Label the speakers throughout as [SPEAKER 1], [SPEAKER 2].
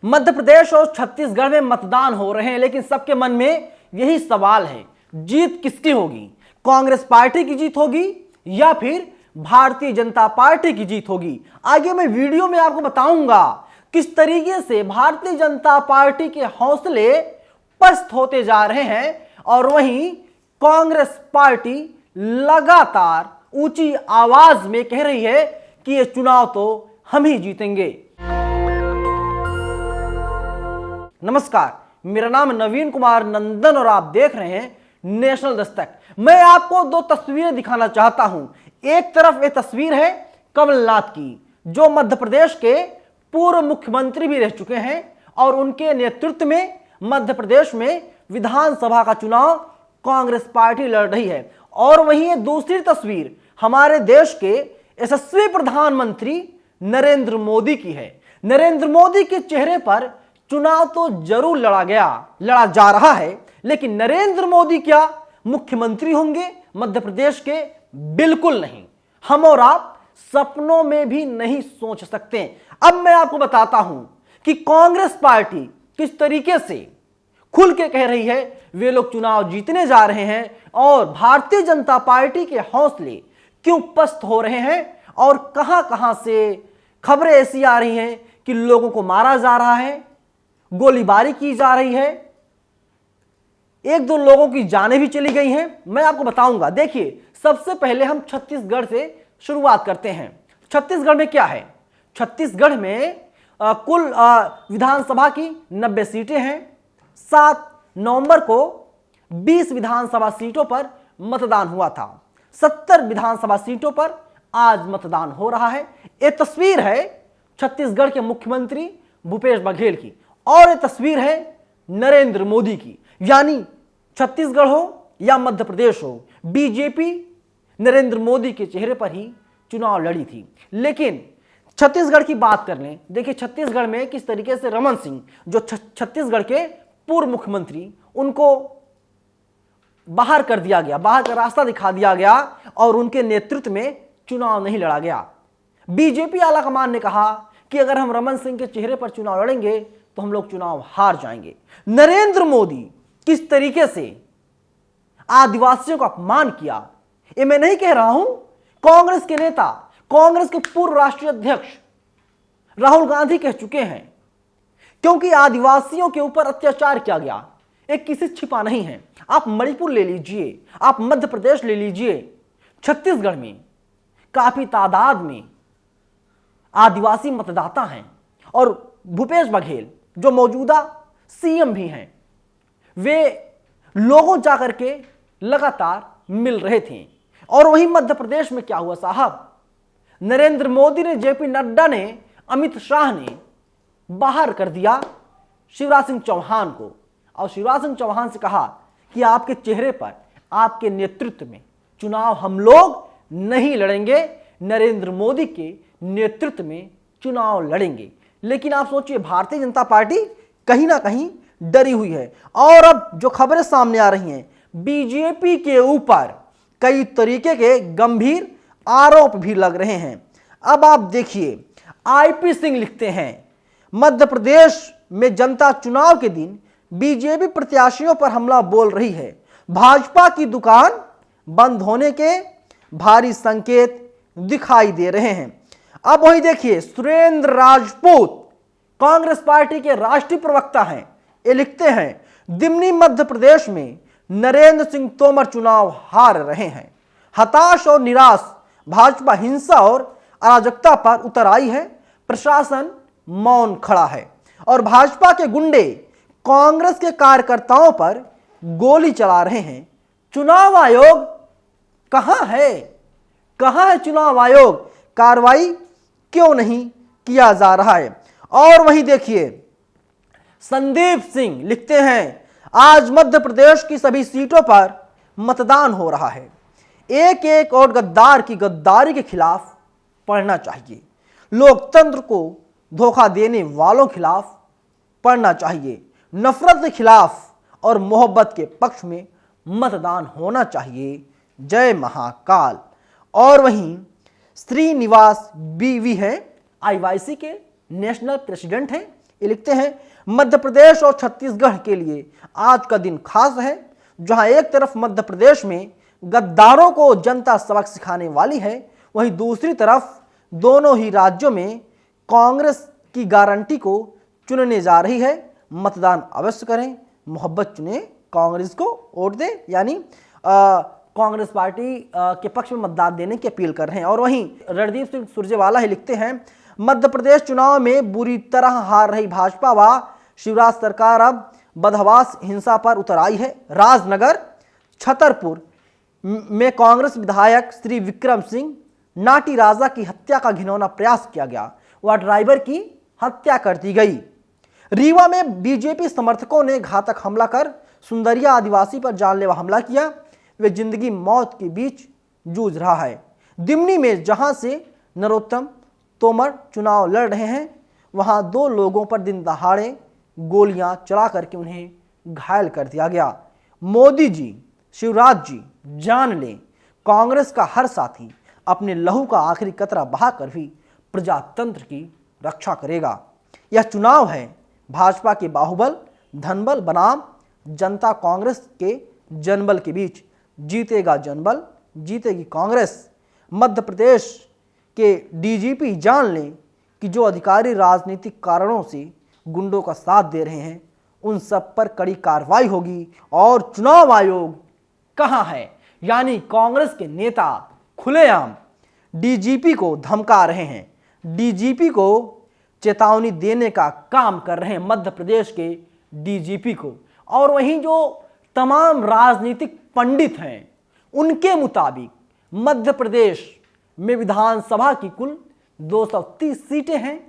[SPEAKER 1] मध्य प्रदेश और छत्तीसगढ़ में मतदान हो रहे हैं, लेकिन सबके मन में यही सवाल है, जीत किसकी होगी? कांग्रेस पार्टी की जीत होगी या फिर भारतीय जनता पार्टी की जीत होगी? आगे मैं वीडियो में आपको बताऊंगा किस तरीके से भारतीय जनता पार्टी के हौसले पस्त होते जा रहे हैं और वहीं कांग्रेस पार्टी लगातार ऊंची आवाज में कह रही है कि ये चुनाव तो हम ही जीतेंगे। नमस्कार, मेरा नाम नवीन कुमार नंदन और आप देख रहे हैं नेशनल दस्तक। मैं आपको दो तस्वीरें दिखाना चाहता हूं। एक तरफ ये तस्वीर है कमलनाथ की, जो मध्य प्रदेश के पूर्व मुख्यमंत्री भी रह चुके हैं और उनके नेतृत्व में मध्य प्रदेश में विधानसभा का चुनाव कांग्रेस पार्टी लड़ रही है। और वहीं ये दूसरी तस्वीर हमारे देश के यशस्वी प्रधानमंत्री नरेंद्र मोदी की है। नरेंद्र मोदी के चेहरे पर चुनाव तो जरूर लड़ा जा रहा है, लेकिन नरेंद्र मोदी क्या मुख्यमंत्री होंगे मध्य प्रदेश के? बिल्कुल नहीं। हम और आप सपनों में भी नहीं सोच सकते। अब मैं आपको बताता हूं कि कांग्रेस पार्टी किस तरीके से खुल के कह रही है वे लोग चुनाव जीतने जा रहे हैं और भारतीय जनता पार्टी के हौसले क्यों पस्त हो रहे हैं और कहां से खबरें ऐसी आ रही हैं कि लोगों को मारा जा रहा है, गोलीबारी की जा रही है, एक दो लोगों की जानें भी चली गई हैं। मैं आपको बताऊंगा। देखिए, सबसे पहले हम छत्तीसगढ़ से शुरुआत करते हैं। छत्तीसगढ़ में क्या है? छत्तीसगढ़ में कुल विधानसभा की 90 सीटें हैं। 7 नवंबर को 20 विधानसभा सीटों पर मतदान हुआ था। 70 विधानसभा सीटों पर आज मतदान हो रहा है। ये तस्वीर है छत्तीसगढ़ के मुख्यमंत्री भूपेश बघेल की और ये तस्वीर है नरेंद्र मोदी की। यानी छत्तीसगढ़ हो या मध्य प्रदेश हो, बीजेपी नरेंद्र मोदी के चेहरे पर ही चुनाव लड़ी थी। लेकिन छत्तीसगढ़ की बात कर लें। देखिए, छत्तीसगढ़ में किस तरीके से रमन सिंह, जो छत्तीसगढ़ के पूर्व मुख्यमंत्री, उनको बाहर कर दिया गया, बाहर का रास्ता दिखा दिया गया और उनके नेतृत्व में चुनाव नहीं लड़ा गया। बीजेपी आलाकमान ने कहा कि अगर हम रमन सिंह के चेहरे पर चुनाव लड़ेंगे तो हम लोग चुनाव हार जाएंगे। नरेंद्र मोदी किस तरीके से आदिवासियों का अपमान किया, ये मैं नहीं कह रहा हूं। कांग्रेस के नेता, कांग्रेस के पूर्व राष्ट्रीय अध्यक्ष राहुल गांधी कह चुके हैं, क्योंकि आदिवासियों के ऊपर अत्याचार किया गया, एक किसी छिपा नहीं है। आप मणिपुर ले लीजिए, आप मध्य प्रदेश ले लीजिए, छत्तीसगढ़ में काफी तादाद में आदिवासी मतदाता हैं और भूपेश बघेल जो मौजूदा सीएम भी हैं, वे लोगों जाकर के लगातार मिल रहे थे। और वहीं मध्य प्रदेश में क्या हुआ साहब? नरेंद्र मोदी ने, जेपी नड्डा ने, अमित शाह ने बाहर कर दिया शिवराज सिंह चौहान को और शिवराज सिंह चौहान से कहा कि आपके चेहरे पर, आपके नेतृत्व में चुनाव हम लोग नहीं लड़ेंगे, नरेंद्र मोदी के नेतृत्व में चुनाव लड़ेंगे। लेकिन आप सोचिए, भारतीय जनता पार्टी कहीं ना कहीं डरी हुई है। और अब जो खबरें सामने आ रही हैं, बीजेपी के ऊपर कई तरीके के गंभीर आरोप भी लग रहे हैं। अब आप देखिए, आईपी सिंह लिखते हैं, मध्य प्रदेश में जनता चुनाव के दिन बीजेपी प्रत्याशियों पर हमला बोल रही है। भाजपा की दुकान बंद होने के भारी संकेत दिखाई दे रहे हैं। अब वही देखिए, सुरेंद्र राजपूत कांग्रेस पार्टी के राष्ट्रीय प्रवक्ता हैं, ये लिखते हैं, दिमनी मध्य प्रदेश में नरेंद्र सिंह तोमर चुनाव हार रहे हैं। हताश और निराश भाजपा हिंसा और अराजकता पर उतर आई है। प्रशासन मौन खड़ा है और भाजपा के गुंडे कांग्रेस के कार्यकर्ताओं पर गोली चला रहे हैं। चुनाव आयोग कहां है? कहां है चुनाव आयोग? कार्रवाई क्यों नहीं किया जा रहा है? और वहीं देखिए, संदीप सिंह लिखते हैं, आज मध्य प्रदेश की सभी सीटों पर मतदान हो रहा है। एक एक और गद्दार की गद्दारी के खिलाफ पढ़ना चाहिए। लोकतंत्र को धोखा देने वालों के खिलाफ पढ़ना चाहिए। नफरत के खिलाफ और मोहब्बत के पक्ष में मतदान होना चाहिए। जय महाकाल। और वहीं श्रीनिवास बीवी हैं, आईवाईसी के नेशनल प्रेसिडेंट हैं, ये लिखते हैं, मध्य प्रदेश और छत्तीसगढ़ के लिए आज का दिन खास है, जहां एक तरफ मध्य प्रदेश में गद्दारों को जनता सबक सिखाने वाली है, वहीं दूसरी तरफ दोनों ही राज्यों में कांग्रेस की गारंटी को चुनने जा रही है। मतदान अवश्य करें, मोहब्बत चुने, कांग्रेस को वोट दें, यानी कांग्रेस पार्टी के पक्ष में मतदान देने की अपील कर रहे हैं। और वहीं रणदीप सिंह सुरजेवाला ही लिखते हैं, मध्य प्रदेश चुनाव में बुरी तरह हार रही भाजपा व शिवराज सरकार अब बदहवास हिंसा पर उतर आई है। राजनगर छतरपुर में कांग्रेस विधायक श्री विक्रम सिंह नाटी राजा की हत्या का घिनौना प्रयास किया गया, वह ड्राइवर की हत्या कर दी गई। रीवा में बीजेपी समर्थकों ने घातक हमला कर सुंदरिया आदिवासी पर जानलेवा हमला किया, वे जिंदगी मौत के बीच जूझ रहा है। दिमनी में जहां से नरोत्तम तोमर चुनाव लड़ रहे हैं, वहां 2 लोगों पर दिन दहाड़े गोलियां चला करके उन्हें घायल कर दिया गया। मोदी जी, शिवराज जी जान लें, कांग्रेस का हर साथी अपने लहू का आखिरी कतरा बहाकर भी प्रजातंत्र की रक्षा करेगा। यह चुनाव है भाजपा के बाहुबल धनबल बनाम जनता कांग्रेस के जनबल के बीच। जीतेगा जनबल, जीतेगी कांग्रेस। मध्य प्रदेश के डीजीपी जान लें कि जो अधिकारी राजनीतिक कारणों से गुंडों का साथ दे रहे हैं, उन सब पर कड़ी कार्रवाई होगी। और चुनाव आयोग कहां है, यानी कांग्रेस के नेता खुलेआम डीजीपी को धमका रहे हैं, डीजीपी को चेतावनी देने का काम कर रहे हैं, मध्य प्रदेश के डीजीपी को। और वहीं जो तमाम राजनीतिक पंडित हैं, उनके मुताबिक मध्य प्रदेश में विधानसभा की कुल 230 सीटें हैं,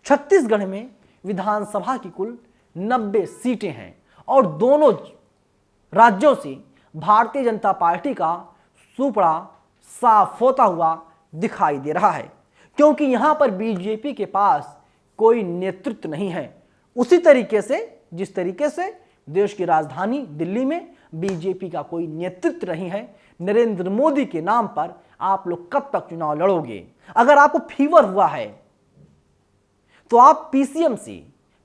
[SPEAKER 1] छत्तीसगढ़ में विधानसभा की कुल 90 सीटें हैं, और दोनों राज्यों से भारतीय जनता पार्टी का सुपड़ा साफ होता हुआ दिखाई दे रहा है, क्योंकि यहां पर बीजेपी के पास कोई नेतृत्व नहीं है। उसी तरीके से जिस तरीके से देश की राजधानी दिल्ली में बीजेपी का कोई नेतृत्व नहीं है, नरेंद्र मोदी के नाम पर आप लोग कब तक चुनाव लड़ोगे? अगर आपको फीवर हुआ है तो आप पीसीएम से,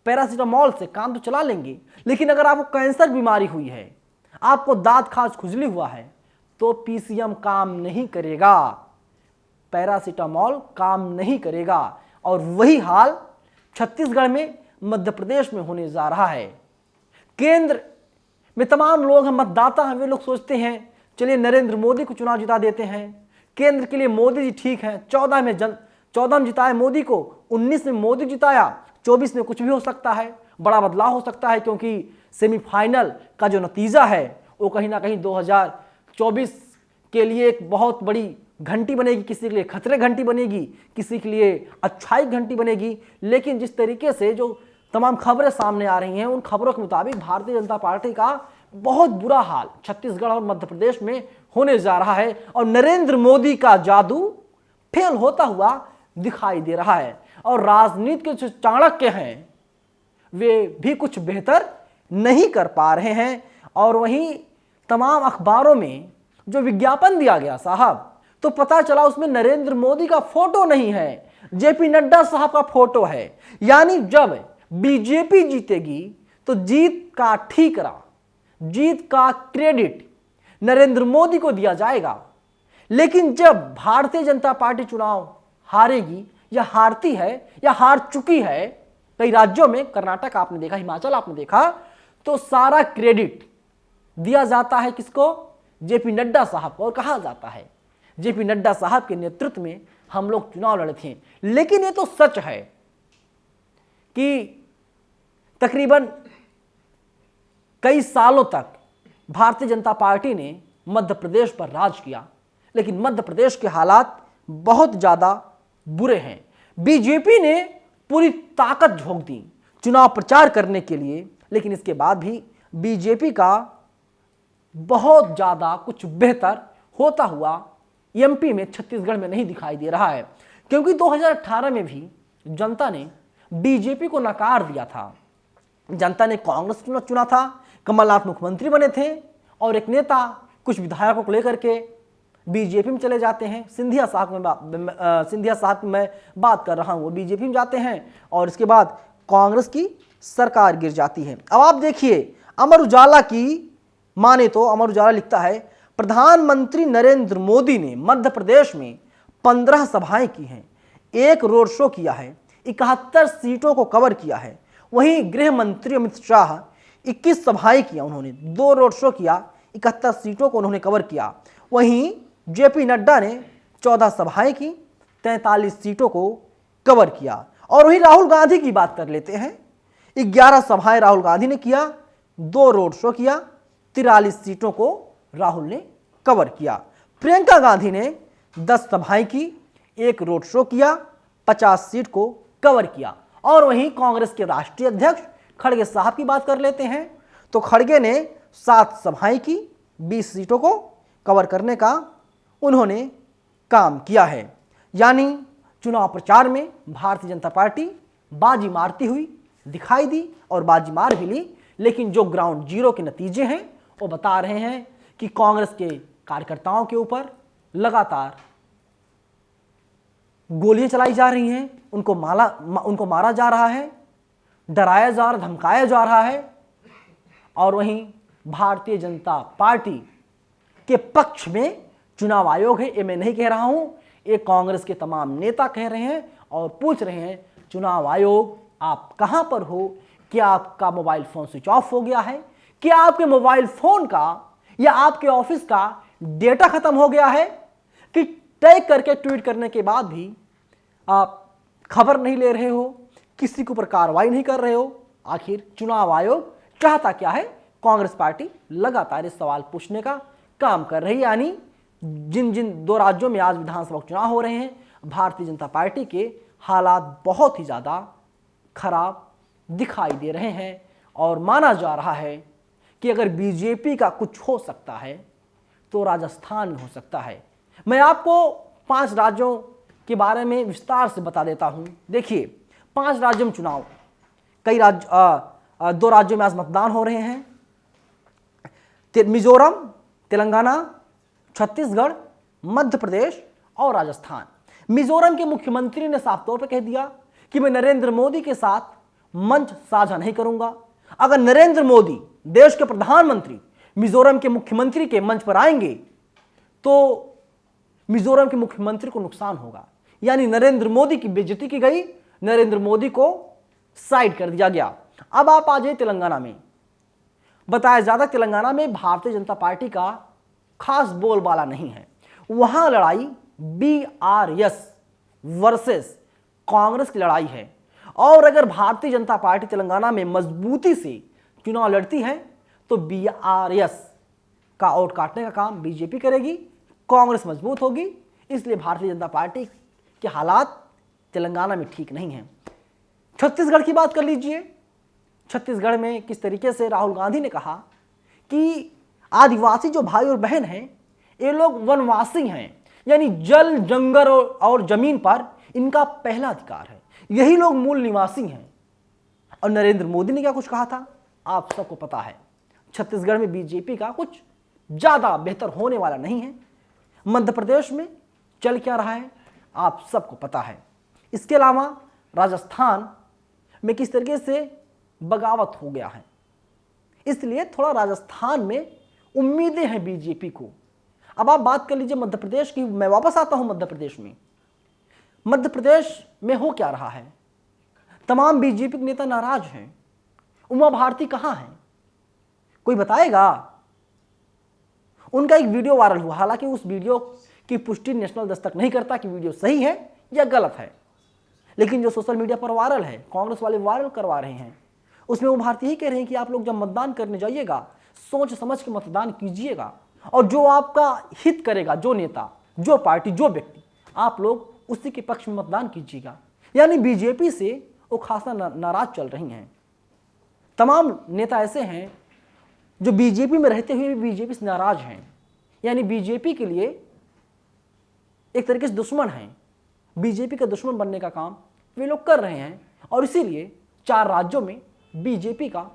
[SPEAKER 1] पैरासीटामोल से काम तो चला लेंगे, लेकिन अगर आपको कैंसर बीमारी हुई है, आपको दांत खाज खुजली हुआ है, तो पीसीएम काम नहीं करेगा, पैरासीटामोल काम नहीं करेगा। और वही हाल छत्तीसगढ़ में, मध्य प्रदेश में होने जा रहा है। केंद्र में तमाम लोग हैं, मतदाता हैं, वे लोग सोचते हैं चलिए नरेंद्र मोदी को चुनाव जिता देते हैं, केंद्र के लिए मोदी जी ठीक हैं। 14 में जिताए मोदी को, 19 में मोदी जिताया, 24 में कुछ भी हो सकता है, बड़ा बदलाव हो सकता है, क्योंकि सेमीफाइनल का जो नतीजा है वो कहीं ना कहीं 2024 के लिए एक बहुत बड़ी घंटी बनेगी, किसी के लिए खतरे घंटी बनेगी, किसी के लिए अच्छाई घंटी बनेगी। लेकिन जिस तरीके से जो तमाम खबरें सामने आ रही हैं, उन खबरों के मुताबिक भारतीय जनता पार्टी का बहुत बुरा हाल छत्तीसगढ़ और मध्य प्रदेश में होने जा रहा है, और नरेंद्र मोदी का जादू फेल होता हुआ दिखाई दे रहा है। और राजनीति के जो चाणक्य हैं वे भी कुछ बेहतर नहीं कर पा रहे हैं। और वहीं तमाम अखबारों में जो विज्ञापन दिया गया साहब, तो पता चला उसमें नरेंद्र मोदी का फोटो नहीं है, जेपी नड्डा साहब का फोटो है। यानी जब बीजेपी जीतेगी तो जीत का ठीकरा, जीत का क्रेडिट नरेंद्र मोदी को दिया जाएगा। लेकिन जब भारतीय जनता पार्टी चुनाव हारेगी, या हारती है, या हार चुकी है कई राज्यों में, कर्नाटक आपने देखा, हिमाचल आपने देखा, तो सारा क्रेडिट दिया जाता है किसको? जेपी नड्डा साहब को। और कहा जाता है जेपी नड्डा साहब के नेतृत्व में हम लोग चुनाव लड़े थे। लेकिन ये तो सच है कि तकरीबन कई सालों तक भारतीय जनता पार्टी ने मध्य प्रदेश पर राज किया, लेकिन मध्य प्रदेश के हालात बहुत ज्यादा बुरे हैं। बीजेपी ने पूरी ताकत झोंक दी चुनाव प्रचार करने के लिए, लेकिन इसके बाद भी बीजेपी का बहुत ज्यादा कुछ बेहतर होता हुआ एमपी में, छत्तीसगढ़ में नहीं दिखाई दे रहा है। क्योंकि 2018 में भी जनता ने बीजेपी को नकार दिया था, जनता ने कांग्रेस चुना था, कमलनाथ मुख्यमंत्री बने थे, और एक नेता कुछ विधायकों को लेकर के बीजेपी में चले जाते हैं। सिंधिया साहब की मैं बात कर रहा हूँ, वो बीजेपी में जाते हैं, और इसके बाद कांग्रेस की सरकार गिर जाती है। अब आप देखिए, अमर उजाला की माने तो अमर उजाला लिखता है, प्रधानमंत्री नरेंद्र मोदी ने मध्य प्रदेश में 15 सभाएं की हैं, एक रोड शो किया है, 71 सीटों को कवर किया है। वहीं गृह मंत्री अमित शाह 21 सभाएं किया, उन्होंने 2 रोड शो किया, 71 सीटों को उन्होंने कवर किया। वहीं जेपी नड्डा ने 14 सभाएं की, 43 सीटों को कवर किया। और वहीं राहुल गांधी की बात कर लेते हैं, 11 सभाएं राहुल गांधी ने किया, 2 रोड शो किया, 43 सीटों को राहुल ने कवर किया। प्रियंका गांधी ने 10 सभाएं की, 1 रोड शो किया, 50 सीट को कवर किया। और वहीं कांग्रेस के राष्ट्रीय अध्यक्ष खड़गे साहब की बात कर लेते हैं, तो खड़गे ने 7 सभाएं की, 20 सीटों को कवर करने का उन्होंने काम किया है। यानी चुनाव प्रचार में भारतीय जनता पार्टी बाजी मारती हुई दिखाई दी और बाजी मार भी ली, लेकिन जो ग्राउंड जीरो के नतीजे हैं वो बता रहे हैं कि कांग्रेस के कार्यकर्ताओं के ऊपर लगातार गोलियां चलाई जा रही हैं, उनको मारा जा रहा है, डराया जा रहा, धमकाया जा रहा है। और वहीं भारतीय जनता पार्टी के पक्ष में चुनाव आयोग है, ये मैं नहीं कह रहा हूं, ये कांग्रेस के तमाम नेता कह रहे हैं और पूछ रहे हैं, चुनाव आयोग आप कहां पर हो? क्या आपका मोबाइल फोन स्विच ऑफ हो गया है? क्या आपके मोबाइल फोन का या आपके ऑफिस का डेटा खत्म हो गया है कि टैग करके ट्वीट करने के बाद भी आप खबर नहीं ले रहे हो, किसी के ऊपर कार्रवाई नहीं कर रहे हो? आखिर चुनाव आयोग चाहता क्या है? कांग्रेस पार्टी लगातार इस सवाल पूछने का काम कर रही है। यानी जिन जिन 2 राज्यों में आज विधानसभा चुनाव हो रहे हैं, भारतीय जनता पार्टी के हालात बहुत ही ज्यादा खराब दिखाई दे रहे हैं और माना जा रहा है कि अगर बीजेपी का कुछ हो सकता है तो राजस्थान में हो सकता है। मैं आपको 5 राज्यों के बारे में विस्तार से बता देता हूं। देखिए, 5 राज्यों में चुनाव, 2 राज्यों में आज मतदान हो रहे हैं, मिजोरम, तेलंगाना, छत्तीसगढ़, मध्य प्रदेश और राजस्थान। मिजोरम के मुख्यमंत्री ने साफ तौर पर कह दिया कि मैं नरेंद्र मोदी के साथ मंच साझा नहीं करूंगा। अगर नरेंद्र मोदी देश के प्रधानमंत्री मिजोरम के मुख्यमंत्री के मंच पर आएंगे तो मिजोरम के मुख्यमंत्री को नुकसान होगा। यानी नरेंद्र मोदी की बेइज्जती की गई, नरेंद्र मोदी को साइड कर दिया गया। अब आप आ जाइए तेलंगाना में। बताया जाता तेलंगाना में भारतीय जनता पार्टी का खास बोलबाला नहीं है। वहां लड़ाई बीआरएस वर्सेस कांग्रेस की लड़ाई है। और अगर भारतीय जनता पार्टी तेलंगाना में मजबूती से चुनाव लड़ती है तो बीआरएस का आउट काटने का काम बीजेपी करेगी, कांग्रेस मजबूत होगी। इसलिए भारतीय जनता पार्टी के हालात तेलंगाना में ठीक नहीं हैं। छत्तीसगढ़ की बात कर लीजिए। छत्तीसगढ़ में किस तरीके से राहुल गांधी ने कहा कि आदिवासी जो भाई और बहन हैं, ये लोग वनवासी हैं, यानी जल, जंगल और जमीन पर इनका पहला अधिकार है, यही लोग मूल निवासी हैं। और नरेंद्र मोदी ने क्या कुछ कहा था आप सबको पता है। छत्तीसगढ़ में बीजेपी का कुछ ज्यादा बेहतर होने वाला नहीं है। मध्य प्रदेश में चल क्या रहा है आप सबको पता है। इसके अलावा राजस्थान में किस तरीके से बगावत हो गया है, इसलिए थोड़ा राजस्थान में उम्मीदें हैं बीजेपी को। अब आप बात कर लीजिए मध्य प्रदेश की। मैं वापस आता हूं मध्य प्रदेश में। मध्य प्रदेश में हो क्या रहा है? तमाम बीजेपी के नेता नाराज हैं। उमा भारती कहां है? कोई बताएगा? उनका एक वीडियो वायरल हुआ, हालांकि उस वीडियो की पुष्टि नेशनल दस्तक नहीं करता कि वीडियो सही है या गलत है, लेकिन जो सोशल मीडिया पर वायरल है, कांग्रेस वाले वायरल करवा रहे हैं, उसमें वो भारतीय ही कह रहे हैं कि आप लोग जब मतदान करने जाइएगा सोच समझ के मतदान कीजिएगा और जो आपका हित करेगा, जो नेता, जो पार्टी, जो व्यक्ति, आप लोग उसी के पक्ष में मतदान कीजिएगा। यानी बीजेपी से वो खासा नाराज चल रही हैं। तमाम नेता ऐसे हैं जो बीजेपी में रहते हुए भी बीजेपी से नाराज हैं, यानी बीजेपी के लिए एक तरीके से दुश्मन हैं। बीजेपी का दुश्मन बनने का काम वे लोग कर रहे हैं और इसीलिए 4 राज्यों में बीजेपी का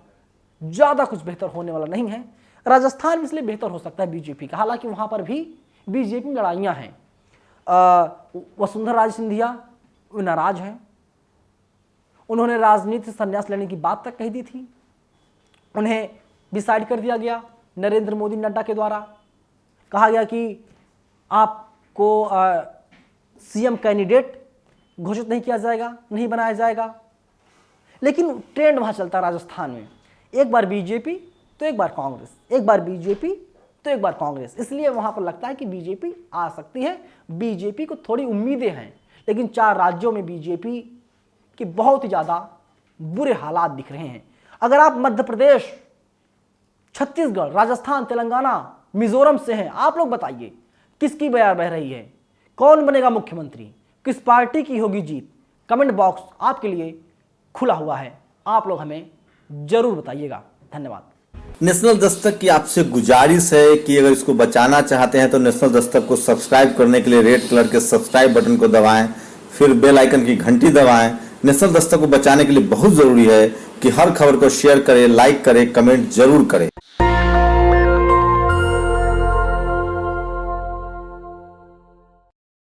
[SPEAKER 1] ज्यादा कुछ बेहतर होने वाला नहीं है। राजस्थान में इसलिए बेहतर हो सकता है बीजेपी का, हालांकि वहां पर भी बीजेपी में लड़ाइयां हैं। वसुंधरा राजे सिंधिया नाराज हैं, उन्होंने राजनीति से संन्यास लेने की बात तक कह दी थी। उन्हें डिसाइड कर दिया गया नरेंद्र मोदी नड्डा के द्वारा, कहा गया कि आपको सीएम कैंडिडेट घोषित नहीं किया जाएगा, नहीं बनाया जाएगा। लेकिन ट्रेंड वहां चलता राजस्थान में, एक बार बीजेपी तो एक बार कांग्रेस, एक बार बीजेपी तो एक बार कांग्रेस। इसलिए वहां पर लगता है कि बीजेपी आ सकती है, बीजेपी को थोड़ी उम्मीदें हैं। लेकिन 4 राज्यों में बीजेपी के बहुत ही ज्यादा बुरे हालात दिख रहे हैं। अगर आप मध्य प्रदेश, छत्तीसगढ़, राजस्थान, तेलंगाना, मिजोरम से हैं, आप लोग बताइए किसकी बयार बह रही है, कौन बनेगा मुख्यमंत्री, किस पार्टी की होगी जीत। कमेंट बॉक्स आपके लिए खुला हुआ है, आप लोग हमें जरूर बताइएगा। धन्यवाद।
[SPEAKER 2] नेशनल दस्तक की आपसे गुजारिश है कि अगर इसको बचाना चाहते हैं तो नेशनल दस्तक को सब्सक्राइब करने के लिए रेड कलर के सब्सक्राइब बटन को दबाएं, फिर बेल आइकन की घंटी दबाएं। नेशनल दस्तक को बचाने के लिए बहुत जरूरी है कि हर खबर को शेयर करें, लाइक करें, कमेंट जरूर करें।